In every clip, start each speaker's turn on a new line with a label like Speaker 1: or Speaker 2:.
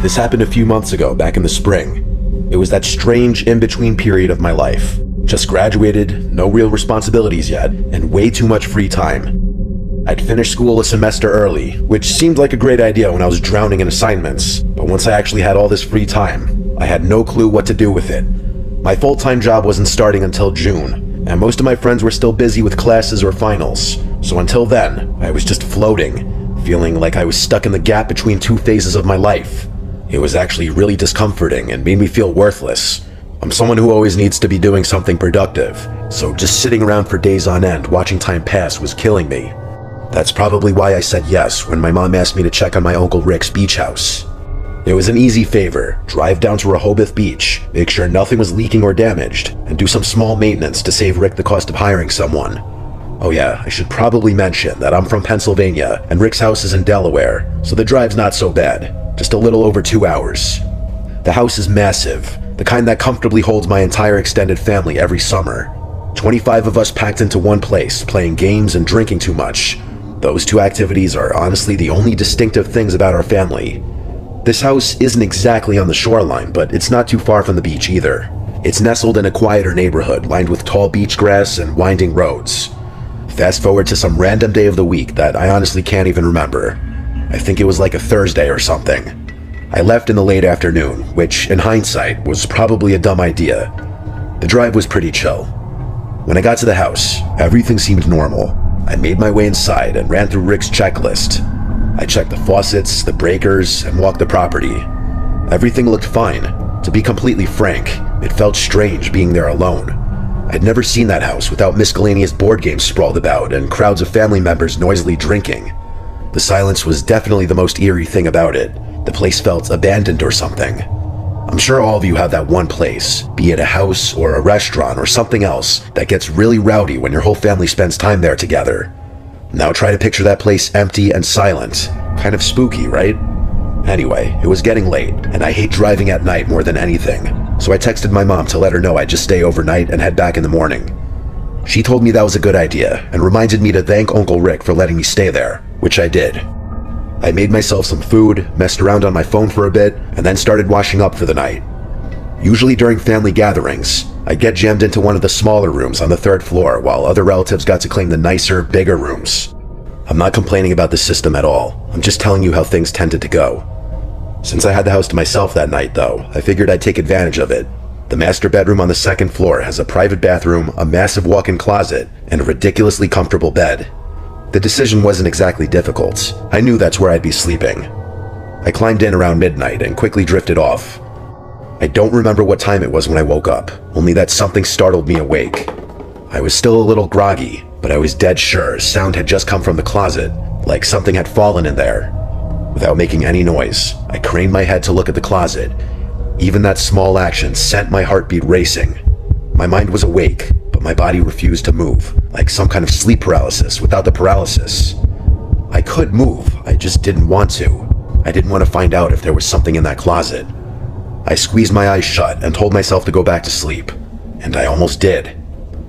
Speaker 1: This happened a few months ago, back in the spring. It was that strange in-between period of my life. Just graduated, no real responsibilities yet, and way too much free time. I'd finished school a semester early, which seemed like a great idea when I was drowning in assignments, but once I actually had all this free time, I had no clue what to do with it. My full-time job wasn't starting until June, and most of my friends were still busy with classes or finals, so until then, I was just floating, feeling like I was stuck in the gap between two phases of my life. It was actually really discomforting and made me feel worthless. I'm someone who always needs to be doing something productive, so just sitting around for days on end watching time pass was killing me. That's probably why I said yes when my mom asked me to check on my Uncle Rick's beach house. It was an easy favor: drive down to Rehoboth Beach, make sure nothing was leaking or damaged, and do some small maintenance to save Rick the cost of hiring someone. Oh yeah, I should probably mention that I'm from Pennsylvania and Rick's house is in Delaware, so the drive's not so bad, just a little over 2 hours. The house is massive, the kind that comfortably holds my entire extended family every summer. 25 of us packed into one place, playing games and drinking too much. Those two activities are honestly the only distinctive things about our family. This house isn't exactly on the shoreline, but it's not too far from the beach either. It's nestled in a quieter neighborhood lined with tall beach grass and winding roads. Fast forward to some random day of the week that I honestly can't even remember. I think it was like a Thursday or something. I left in the late afternoon, which in hindsight was probably a dumb idea. The drive was pretty chill. When I got to the house, everything seemed normal. I made my way inside and ran through Rick's checklist. I checked the faucets, the breakers, and walked the property. Everything looked fine. To be completely frank, it felt strange being there alone. I'd never seen that house without miscellaneous board games sprawled about and crowds of family members noisily drinking. The silence was definitely the most eerie thing about it. The place felt abandoned or something. I'm sure all of you have that one place, be it a house or a restaurant or something else, that gets really rowdy when your whole family spends time there together. Now try to picture that place empty and silent. Kind of spooky, right? Anyway, it was getting late, and I hate driving at night more than anything, so I texted my mom to let her know I'd just stay overnight and head back in the morning. She told me that was a good idea, and reminded me to thank Uncle Rick for letting me stay there, which I did. I made myself some food, messed around on my phone for a bit, and then started washing up for the night. Usually during family gatherings, I'd get jammed into one of the smaller rooms on the 3rd floor while other relatives got to claim the nicer, bigger rooms. I'm not complaining about the system at all, I'm just telling you how things tended to go. Since I had the house to myself that night though, I figured I'd take advantage of it. The master bedroom on the 2nd floor has a private bathroom, a massive walk-in closet, and a ridiculously comfortable bed. The decision wasn't exactly difficult. I knew that's where I'd be sleeping. I climbed in around midnight and quickly drifted off. I don't remember what time it was when I woke up, only that something startled me awake. I was still a little groggy, but I was dead sure sound had just come from the closet, like something had fallen in there. Without making any noise, I craned my head to look at the closet. Even that small action sent my heartbeat racing. My mind was awake, but my body refused to move, like some kind of sleep paralysis without the paralysis. I could move, I just didn't want to. I didn't want to find out if there was something in that closet. I squeezed my eyes shut and told myself to go back to sleep, and I almost did.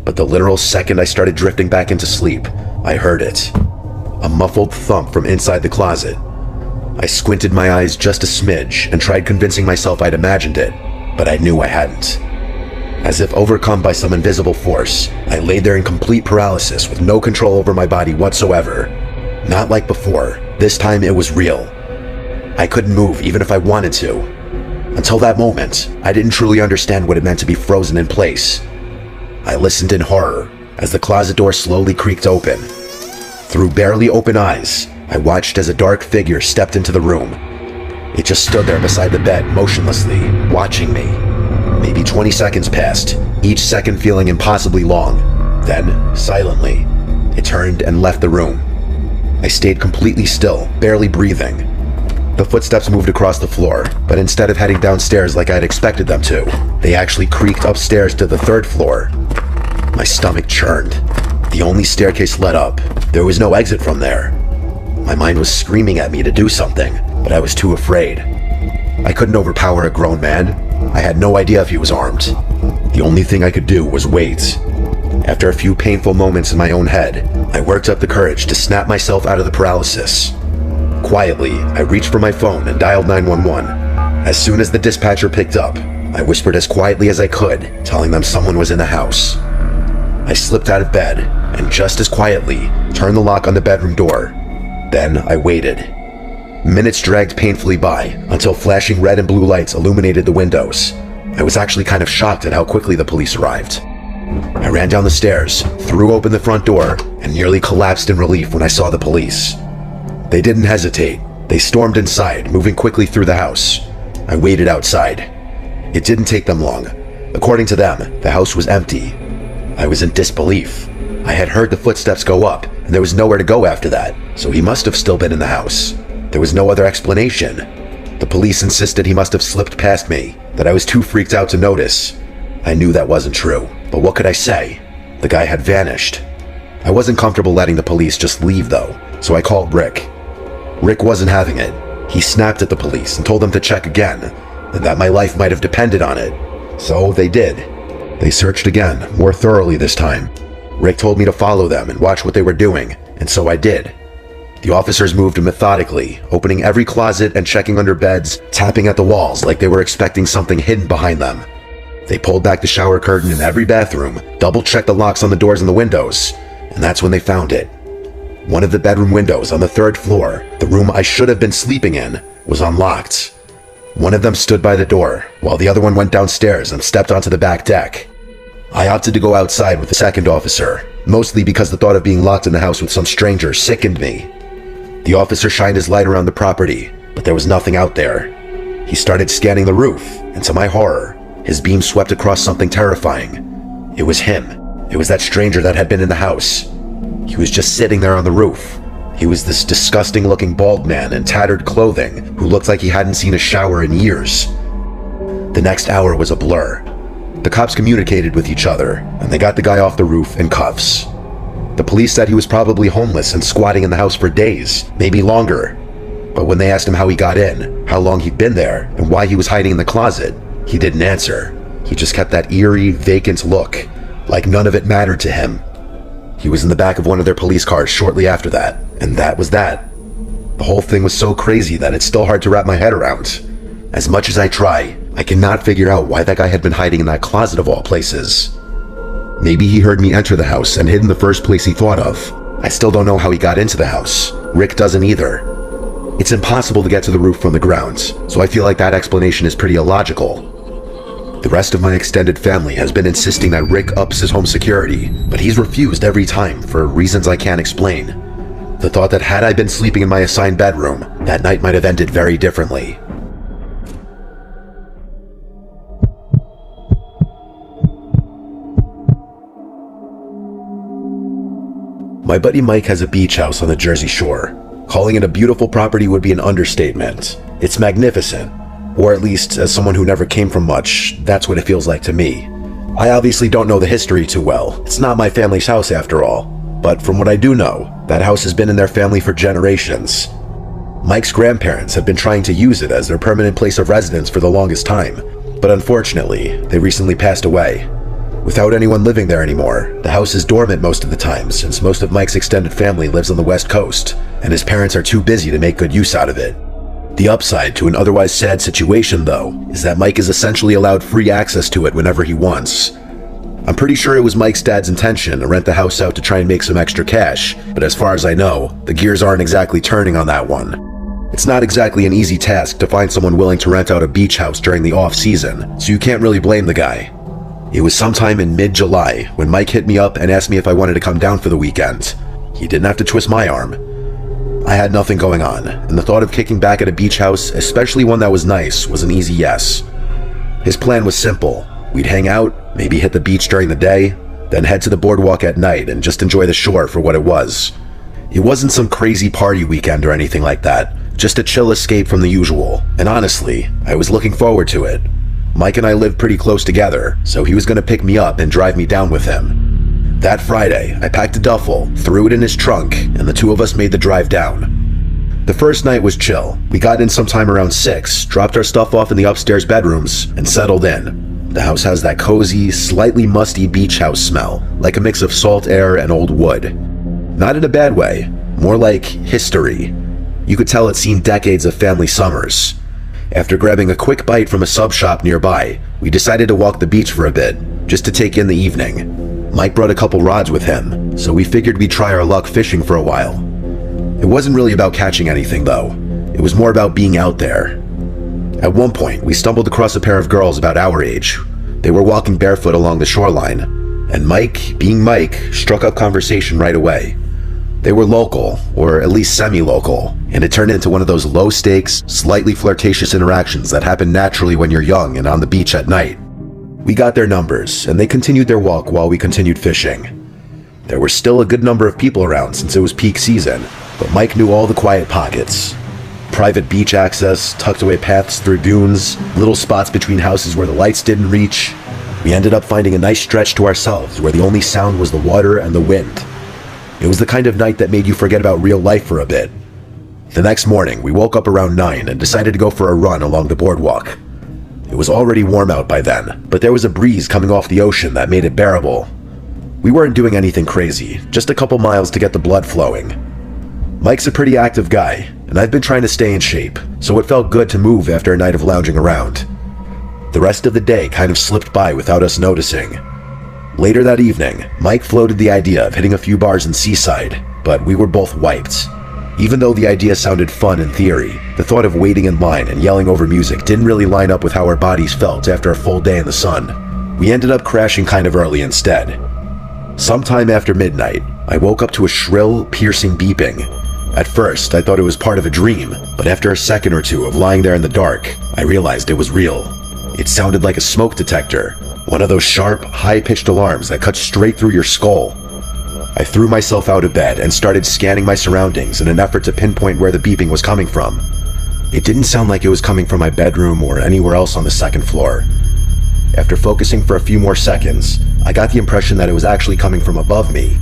Speaker 1: But the literal second I started drifting back into sleep, I heard it. A muffled thump from inside the closet. I squinted my eyes just a smidge and tried convincing myself I'd imagined it, but I knew I hadn't. As if overcome by some invisible force, I lay there in complete paralysis with no control over my body whatsoever. Not like before, this time it was real. I couldn't move even if I wanted to. Until that moment, I didn't truly understand what it meant to be frozen in place. I listened in horror as the closet door slowly creaked open. Through barely open eyes, I watched as a dark figure stepped into the room. It just stood there beside the bed, motionlessly, watching me. Maybe 20 seconds passed, each second feeling impossibly long. Then, silently, it turned and left the room. I stayed completely still, barely breathing. The footsteps moved across the floor, but instead of heading downstairs like I'd expected them to, they actually creaked upstairs to the 3rd floor. My stomach churned. The only staircase led up. There was no exit from there. My mind was screaming at me to do something, but I was too afraid. I couldn't overpower a grown man. I had no idea if he was armed. The only thing I could do was wait. After a few painful moments in my own head, I worked up the courage to snap myself out of the paralysis. Quietly, I reached for my phone and dialed 911. As soon as the dispatcher picked up, I whispered as quietly as I could, telling them someone was in the house. I slipped out of bed and just as quietly turned the lock on the bedroom door. Then I waited. Minutes dragged painfully by until flashing red and blue lights illuminated the windows. I was actually kind of shocked at how quickly the police arrived. I ran down the stairs, threw open the front door, and nearly collapsed in relief when I saw the police. They didn't hesitate. They stormed inside, moving quickly through the house. I waited outside. It didn't take them long. According to them, the house was empty. I was in disbelief. I had heard the footsteps go up, and there was nowhere to go after that, so he must have still been in the house. There was no other explanation. The police insisted he must have slipped past me, that I was too freaked out to notice. I knew that wasn't true, but what could I say? The guy had vanished. I wasn't comfortable letting the police just leave though, so I called Rick. Rick wasn't having it. He snapped at the police and told them to check again, and that my life might have depended on it. So they did. They searched again, more thoroughly this time. Rick told me to follow them and watch what they were doing, and so I did. The officers moved methodically, opening every closet and checking under beds, tapping at the walls like they were expecting something hidden behind them. They pulled back the shower curtain in every bathroom, double-checked the locks on the doors and the windows, and that's when they found it. One of the bedroom windows on the 3rd floor, the room I should have been sleeping in, was unlocked. One of them stood by the door, while the other one went downstairs and stepped onto the back deck. I opted to go outside with the second officer, mostly because the thought of being locked in the house with some stranger sickened me. The officer shined his light around the property, but there was nothing out there. He started scanning the roof, and to my horror, his beam swept across something terrifying. It was him. It was that stranger that had been in the house. He was just sitting there on the roof. He was this disgusting-looking bald man in tattered clothing who looked like he hadn't seen a shower in years. The next hour was a blur. The cops communicated with each other, and they got the guy off the roof in cuffs. The police said he was probably homeless and squatting in the house for days, maybe longer. But when they asked him how he got in, how long he'd been there, and why he was hiding in the closet, he didn't answer. He just kept that eerie, vacant look, like none of it mattered to him. He was in the back of one of their police cars shortly after that, and that was that. The whole thing was so crazy that it's still hard to wrap my head around. As much as I try, I cannot figure out why that guy had been hiding in that closet of all places. Maybe he heard me enter the house and hid in the first place he thought of. I still don't know how he got into the house. Rick doesn't either. It's impossible to get to the roof from the ground, so I feel like that explanation is pretty illogical. The rest of my extended family has been insisting that Rick ups his home security, but he's refused every time for reasons I can't explain. The thought that had I been sleeping in my assigned bedroom, that night might have ended very differently. My buddy Mike has a beach house on the Jersey Shore. Calling it a beautiful property would be an understatement. It's magnificent. Or at least, as someone who never came from much, that's what it feels like to me. I obviously don't know the history too well. It's not my family's house after all. But from what I do know, that house has been in their family for generations. Mike's grandparents have been trying to use it as their permanent place of residence for the longest time. But unfortunately, they recently passed away. Without anyone living there anymore, the house is dormant most of the time since most of Mike's extended family lives on the West Coast, and his parents are too busy to make good use out of it. The upside to an otherwise sad situation, though, is that Mike is essentially allowed free access to it whenever he wants. I'm pretty sure it was Mike's dad's intention to rent the house out to try and make some extra cash, but as far as I know, the gears aren't exactly turning on that one. It's not exactly an easy task to find someone willing to rent out a beach house during the off-season, so you can't really blame the guy. It was sometime in mid-July when Mike hit me up and asked me if I wanted to come down for the weekend. He didn't have to twist my arm. I had nothing going on, and the thought of kicking back at a beach house, especially one that was nice, was an easy yes. His plan was simple. We'd hang out, maybe hit the beach during the day, then head to the boardwalk at night and just enjoy the shore for what it was. It wasn't some crazy party weekend or anything like that, just a chill escape from the usual, and honestly, I was looking forward to it. Mike and I lived pretty close together, so he was going to pick me up and drive me down with him. That Friday, I packed a duffel, threw it in his trunk, and the two of us made the drive down. The first night was chill. We got in sometime around 6, dropped our stuff off in the upstairs bedrooms, and settled in. The house has that cozy, slightly musty beach house smell, like a mix of salt air and old wood. Not in a bad way, more like history. You could tell it's seen decades of family summers. After grabbing a quick bite from a sub shop nearby, we decided to walk the beach for a bit, just to take in the evening. Mike brought a couple rods with him, so we figured we'd try our luck fishing for a while. It wasn't really about catching anything though, it was more about being out there. At one point, we stumbled across a pair of girls about our age. They were walking barefoot along the shoreline, and Mike, being Mike, struck up conversation right away. They were local, or at least semi-local, and it turned into one of those low-stakes, slightly flirtatious interactions that happen naturally when you're young and on the beach at night. We got their numbers, and they continued their walk while we continued fishing. There were still a good number of people around since it was peak season, but Mike knew all the quiet pockets. Private beach access, tucked away paths through dunes, little spots between houses where the lights didn't reach. We ended up finding a nice stretch to ourselves where the only sound was the water and the wind. It was the kind of night that made you forget about real life for a bit. The next morning, we woke up around 9 and decided to go for a run along the boardwalk. It was already warm out by then, but there was a breeze coming off the ocean that made it bearable. We weren't doing anything crazy, just a couple miles to get the blood flowing. Mike's a pretty active guy, and I've been trying to stay in shape, so it felt good to move after a night of lounging around. The rest of the day kind of slipped by without us noticing. Later that evening, Mike floated the idea of hitting a few bars in Seaside, but we were both wiped. Even though the idea sounded fun in theory, the thought of waiting in line and yelling over music didn't really line up with how our bodies felt after a full day in the sun. We ended up crashing kind of early instead. Sometime after midnight, I woke up to a shrill, piercing beeping. At first, I thought it was part of a dream, but after a second or two of lying there in the dark, I realized it was real. It sounded like a smoke detector, one of those sharp, high-pitched alarms that cut straight through your skull. I threw myself out of bed and started scanning my surroundings in an effort to pinpoint where the beeping was coming from. It didn't sound like it was coming from my bedroom or anywhere else on the second floor. After focusing for a few more seconds, I got the impression that it was actually coming from above me.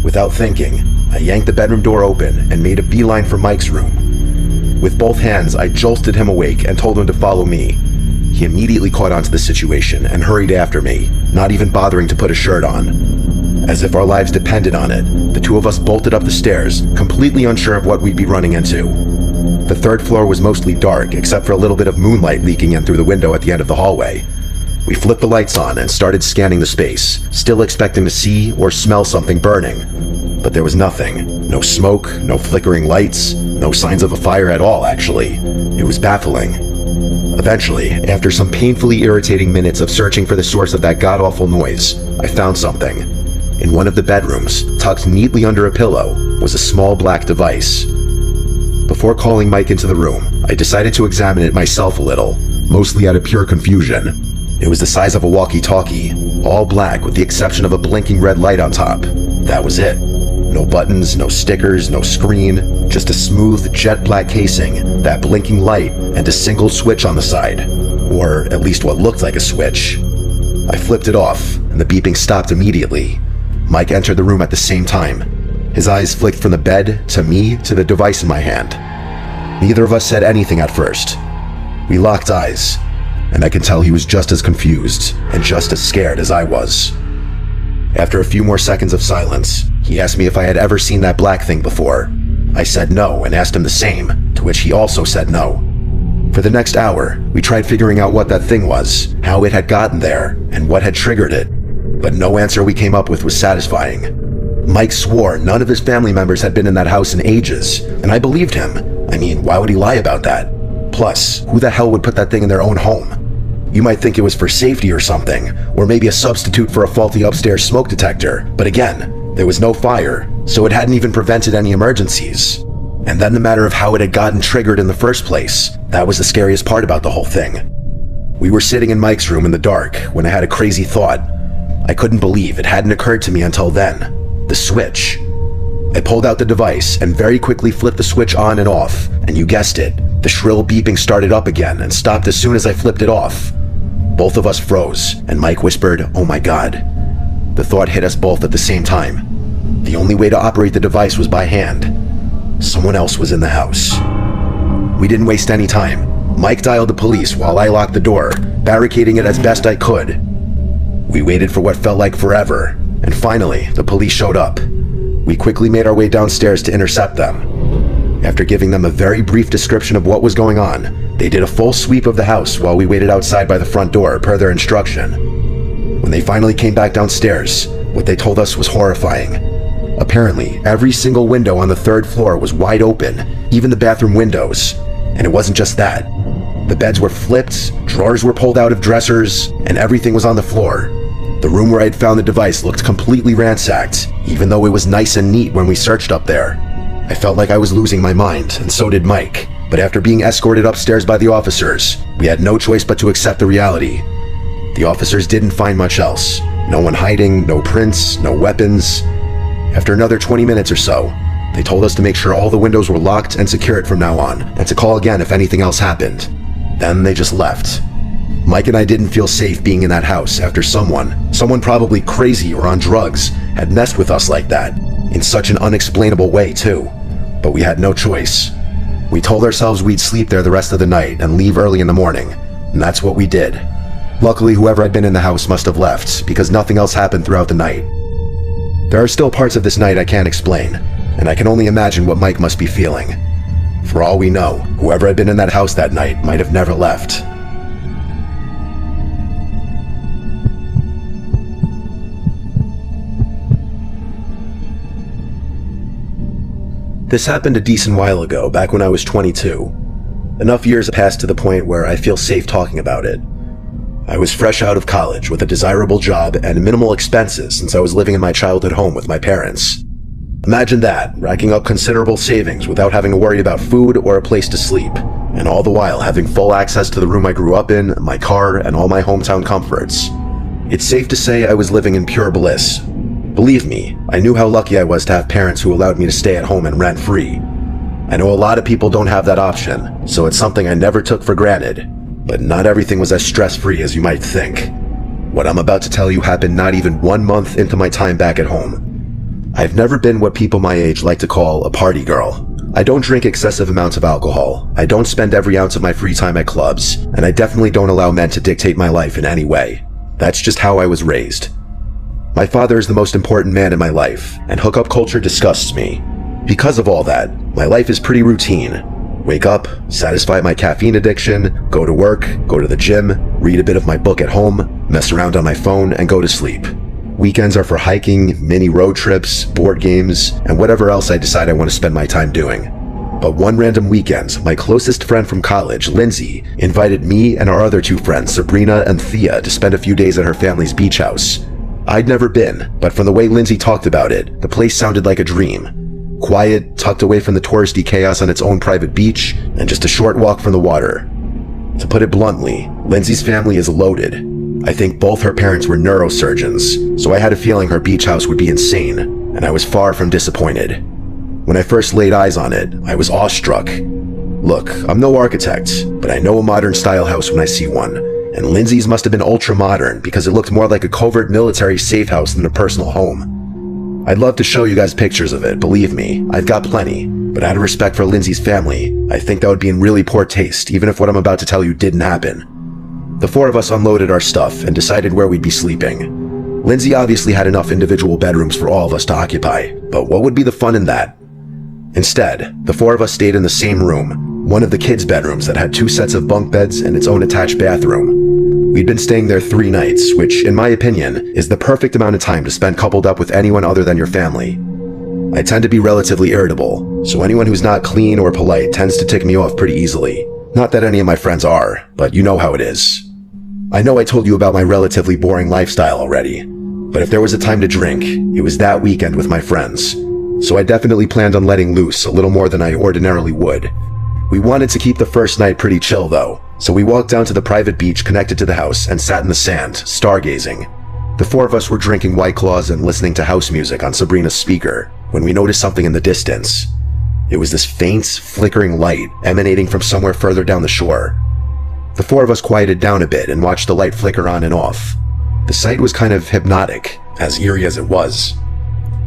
Speaker 1: Without thinking, I yanked the bedroom door open and made a beeline for Mike's room. With both hands, I jolted him awake and told him to follow me. He immediately caught on to the situation and hurried after me, not even bothering to put a shirt on. As if our lives depended on it, the two of us bolted up the stairs, completely unsure of what we'd be running into. The third floor was mostly dark, except for a little bit of moonlight leaking in through the window at the end of the hallway. We flipped the lights on and started scanning the space, still expecting to see or smell something burning. But there was nothing. No smoke, no flickering lights, no signs of a fire at all, actually. It was baffling. Eventually, after some painfully irritating minutes of searching for the source of that god-awful noise, I found something. In one of the bedrooms, tucked neatly under a pillow, was a small black device. Before calling Mike into the room, I decided to examine it myself a little, mostly out of pure confusion. It was the size of a walkie-talkie, all black with the exception of a blinking red light on top. That was it. No buttons, no stickers, no screen, just a smooth jet black casing, that blinking light, and a single switch on the side. Or at least what looked like a switch. I flipped it off, and the beeping stopped immediately. Mike entered the room at the same time. His eyes flicked from the bed, to me, to the device in my hand. Neither of us said anything at first. We locked eyes, and I could tell he was just as confused, and just as scared as I was. After a few more seconds of silence, he asked me if I had ever seen that black thing before. I said no and asked him the same, to which he also said no. For the next hour, we tried figuring out what that thing was, how it had gotten there, and what had triggered it. But no answer we came up with was satisfying. Mike swore none of his family members had been in that house in ages, and I believed him. I mean, why would he lie about that? Plus, who the hell would put that thing in their own home? You might think it was for safety or something, or maybe a substitute for a faulty upstairs smoke detector, but again, there was no fire, so it hadn't even prevented any emergencies. And then the matter of how it had gotten triggered in the first place, that was the scariest part about the whole thing. We were sitting in Mike's room in the dark when I had a crazy thought. I couldn't believe it hadn't occurred to me until then. The switch. I pulled out the device and very quickly flipped the switch on and off, and you guessed it, the shrill beeping started up again and stopped as soon as I flipped it off. Both of us froze, and Mike whispered, "Oh my God." The thought hit us both at the same time. The only way to operate the device was by hand. Someone else was in the house. We didn't waste any time. Mike dialed the police while I locked the door, barricading it as best I could. We waited for what felt like forever, and finally, the police showed up. We quickly made our way downstairs to intercept them. After giving them a very brief description of what was going on, they did a full sweep of the house while we waited outside by the front door per their instruction. When they finally came back downstairs, what they told us was horrifying. Apparently, every single window on the third floor was wide open, even the bathroom windows. And it wasn't just that. The beds were flipped, drawers were pulled out of dressers, and everything was on the floor. The room where I had found the device looked completely ransacked, even though it was nice and neat when we searched up there. I felt like I was losing my mind, and so did Mike. But after being escorted upstairs by the officers, we had no choice but to accept the reality. The officers didn't find much else. No one hiding, no prints, no weapons. After another 20 minutes or so, they told us to make sure all the windows were locked and secured from now on, and to call again if anything else happened. Then they just left. Mike and I didn't feel safe being in that house after someone probably crazy or on drugs, had messed with us like that, in such an unexplainable way too. But we had no choice. We told ourselves we'd sleep there the rest of the night and leave early in the morning, and that's what we did. Luckily, whoever had been in the house must have left, because nothing else happened throughout the night. There are still parts of this night I can't explain, and I can only imagine what Mike must be feeling. For all we know, whoever had been in that house that night might have never left. This happened a decent while ago, back when I was 22. Enough years have passed to the point where I feel safe talking about it. I was fresh out of college with a desirable job and minimal expenses since I was living in my childhood home with my parents. Imagine that, racking up considerable savings without having to worry about food or a place to sleep, and all the while having full access to the room I grew up in, my car, and all my hometown comforts. It's safe to say I was living in pure bliss. Believe me, I knew how lucky I was to have parents who allowed me to stay at home and rent free. I know a lot of people don't have that option, so it's something I never took for granted. But not everything was as stress-free as you might think. What I'm about to tell you happened not even 1 month into my time back at home. I've never been what people my age like to call a party girl. I don't drink excessive amounts of alcohol, I don't spend every ounce of my free time at clubs, and I definitely don't allow men to dictate my life in any way. That's just how I was raised. My father is the most important man in my life, and hookup culture disgusts me. Because of all that, my life is pretty routine. Wake up, satisfy my caffeine addiction, go to work, go to the gym, read a bit of my book at home, mess around on my phone, and go to sleep. Weekends are for hiking, mini road trips, board games, and whatever else I decide I want to spend my time doing. But one random weekend, my closest friend from college, Lindsay, invited me and our other 2 friends, Sabrina and Thea, to spend a few days at her family's beach house. I'd never been, but from the way Lindsay talked about it, the place sounded like a dream. Quiet, tucked away from the touristy chaos on its own private beach, and just a short walk from the water. To put it bluntly, Lindsay's family is loaded. I think both her parents were neurosurgeons, so I had a feeling her beach house would be insane, and I was far from disappointed. When I first laid eyes on it, I was awestruck. Look, I'm no architect, but I know a modern-style house when I see one. And Lindsay's must have been ultra-modern because it looked more like a covert military safe house than a personal home. I'd love to show you guys pictures of it, believe me, I've got plenty, but out of respect for Lindsay's family, I think that would be in really poor taste even if what I'm about to tell you didn't happen. The 4 of us unloaded our stuff and decided where we'd be sleeping. Lindsay obviously had enough individual bedrooms for all of us to occupy, but what would be the fun in that? Instead, the 4 of us stayed in the same room, one of the kids' bedrooms that had 2 sets of bunk beds and its own attached bathroom. We'd been staying there 3 nights, which, in my opinion, is the perfect amount of time to spend coupled up with anyone other than your family. I tend to be relatively irritable, so anyone who's not clean or polite tends to tick me off pretty easily. Not that any of my friends are, but you know how it is. I know I told you about my relatively boring lifestyle already, but if there was a time to drink, it was that weekend with my friends. So I definitely planned on letting loose a little more than I ordinarily would. We wanted to keep the first night pretty chill though, so we walked down to the private beach connected to the house and sat in the sand, stargazing. The 4 of us were drinking White Claws and listening to house music on Sabrina's speaker when we noticed something in the distance. It was this faint, flickering light emanating from somewhere further down the shore. The 4 of us quieted down a bit and watched the light flicker on and off. The sight was kind of hypnotic, as eerie as it was.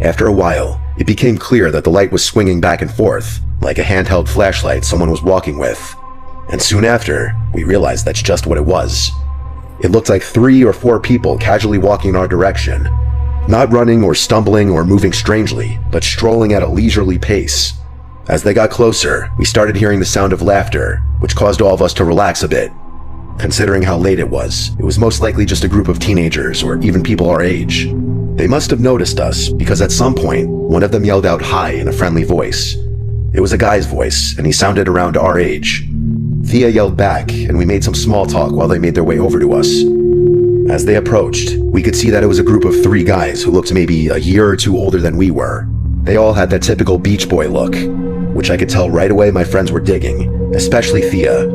Speaker 1: After a while, it became clear that the light was swinging back and forth, like a handheld flashlight someone was walking with. And soon after, we realized that's just what it was. It looked like 3 or 4 people casually walking in our direction. Not running or stumbling or moving strangely, but strolling at a leisurely pace. As they got closer, we started hearing the sound of laughter, which caused all of us to relax a bit. Considering how late it was most likely just a group of teenagers or even people our age. They must have noticed us because at some point, one of them yelled out hi in a friendly voice. It was a guy's voice, and he sounded around our age. Thea yelled back, and we made some small talk while they made their way over to us. As they approached, we could see that it was a group of 3 guys who looked maybe a year or 2 older than we were. They all had that typical beach boy look, which I could tell right away my friends were digging, especially Thea.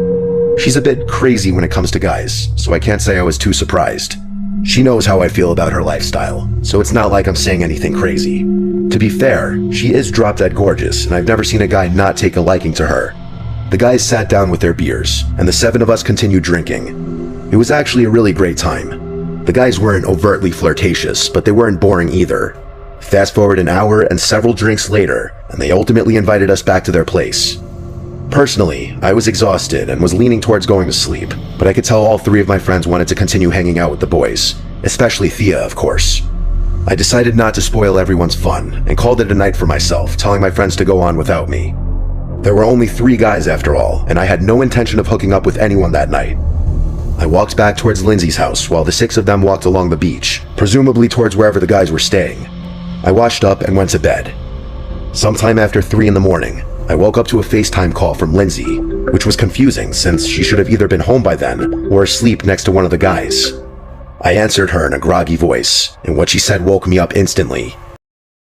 Speaker 1: She's a bit crazy when it comes to guys, so I can't say I was too surprised. She knows how I feel about her lifestyle, so it's not like I'm saying anything crazy. To be fair, she is drop-dead gorgeous, and I've never seen a guy not take a liking to her. The guys sat down with their beers, and the 7 of us continued drinking. It was actually a really great time. The guys weren't overtly flirtatious, but they weren't boring either. Fast forward an hour and several drinks later, and they ultimately invited us back to their place. Personally, I was exhausted and was leaning towards going to sleep, but I could tell all 3 of my friends wanted to continue hanging out with the boys, especially Thea, of course. I decided not to spoil everyone's fun and called it a night for myself, telling my friends to go on without me. There were only 3 guys after all, and I had no intention of hooking up with anyone that night. I walked back towards Lindsay's house while the 6 of them walked along the beach, presumably towards wherever the guys were staying. I washed up and went to bed. Sometime after 3 in the morning, I woke up to a FaceTime call from Lindsay, which was confusing since she should have either been home by then or asleep next to one of the guys. I answered her in a groggy voice, and what she said woke me up instantly.